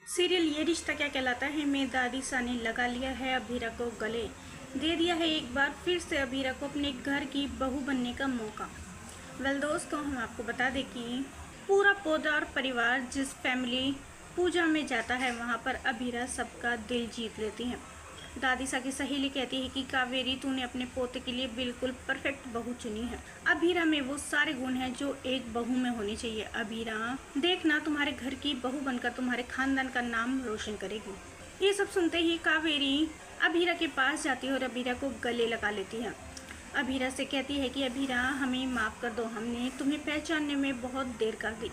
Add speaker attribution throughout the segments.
Speaker 1: Serial ये रिश्ता क्या कहलाता है में दादीसा ने लगा लिया है अभीरा को गले, दे दिया है एक बार फिर से अभीरा को अपने घर की बहू बनने का मौका। दोस्तों, हम आपको बता दें कि पूरा पोदार परिवार जिस फैमिली पूजा में जाता है वहाँ पर अभीरा सबका दिल जीत लेती है। दादीसा की सहेली कहती है कि कावेरी, तूने अपने पोते के लिए बिल्कुल परफेक्ट बहू चुनी है। अभीरा में वो सारे गुण हैं जो एक बहू में होने चाहिए। अभीरा देखना, तुम्हारे घर की बहू बनकर तुम्हारे खानदान का नाम रोशन करेगी। ये सब सुनते ही कावेरी अभीरा के पास जाती है और अभीरा को गले लगा लेती है। अभीरा से कहती है कि अभीरा, हमें माफ़ कर दो, हमने तुम्हें पहचानने में बहुत देर कर दी।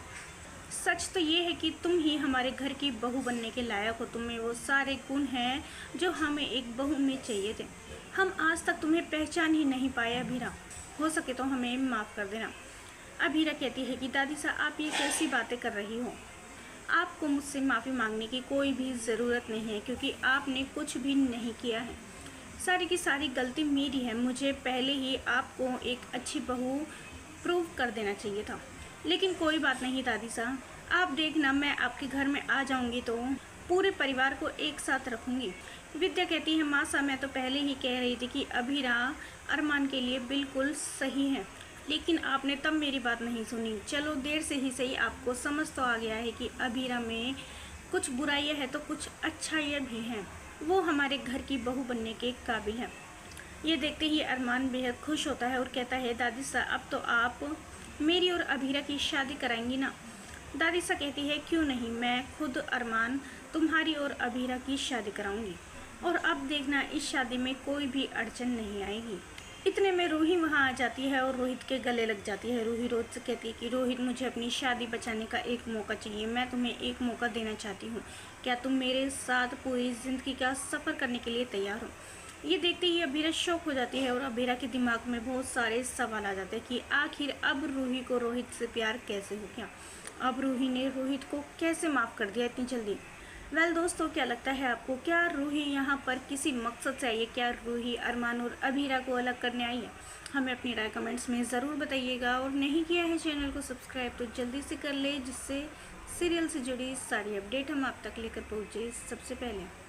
Speaker 1: सच तो ये है कि तुम ही हमारे घर की बहू बनने के लायक हो। तुम्हें वो सारे गुण हैं जो हमें एक बहू में चाहिए थे। हम आज तक तुम्हें पहचान ही नहीं पाए अभीरा, हो सके तो हमें माफ़ कर देना। अभीरा कहती है कि दादीसा, आप ये कैसी बातें कर रही हो? आपको मुझसे माफ़ी मांगने की कोई भी ज़रूरत नहीं है क्योंकि आपने कुछ भी नहीं किया है। सारी की सारी गलती मेरी है। मुझे पहले ही आपको एक अच्छी बहू प्रूव कर देना चाहिए था। लेकिन कोई बात नहीं दादीसा, आप देखना, मैं आपके घर में आ जाऊंगी तो पूरे परिवार को एक साथ रखूंगी। विद्या कहती है, मासा, मैं तो पहले ही कह रही थी कि अभीरा अरमान के लिए बिल्कुल सही है, लेकिन आपने तब मेरी बात नहीं सुनी। चलो, देर से ही सही आपको समझ तो आ गया है कि अभीरा में कुछ बुराइयां है तो कुछ अच्छाइयाँ भी हैं। वो हमारे घर की बहू बनने के काबिल है। ये देखते ही अरमान बेहद खुश होता है और कहता है, दादीसा, अब तो आप मेरी और अभीरा की शादी कराएंगी ना? दादीसा कहती है, क्यों नहीं, मैं खुद अरमान तुम्हारी और अभीरा की शादी कराऊंगी और अब देखना, इस शादी में कोई भी अड़चन नहीं आएगी। इतने में रूही वहाँ आ जाती है और रोहित के गले लग जाती है। रूही रोहित से कहती है कि रोहित, मुझे अपनी शादी बचाने का एक मौका चाहिए। मैं तुम्हें एक मौका देना चाहती हूँ। क्या तुम मेरे साथ पूरी ज़िंदगी का सफ़र करने के लिए तैयार हो? ये देखते ही अभीरा शौक हो जाती है और अभीरा के दिमाग में बहुत सारे सवाल आ जाते हैं कि आखिर अब रूही को रोहित से प्यार कैसे हो गया? अब रूही ने रोहित को कैसे माफ़ कर दिया इतनी जल्दी? दोस्तों, क्या लगता है आपको? क्या रूही यहाँ पर किसी मकसद से आई है? क्या रूही अरमान और अभीरा को अलग करने आई है? हमें अपनी राय कमेंट्स में ज़रूर बताइएगा और नहीं किया है चैनल को सब्सक्राइब तो जल्दी से कर ले, जिससे सीरियल से जुड़ी सारी अपडेट हम आप तक लेकर पहुँचे सबसे पहले।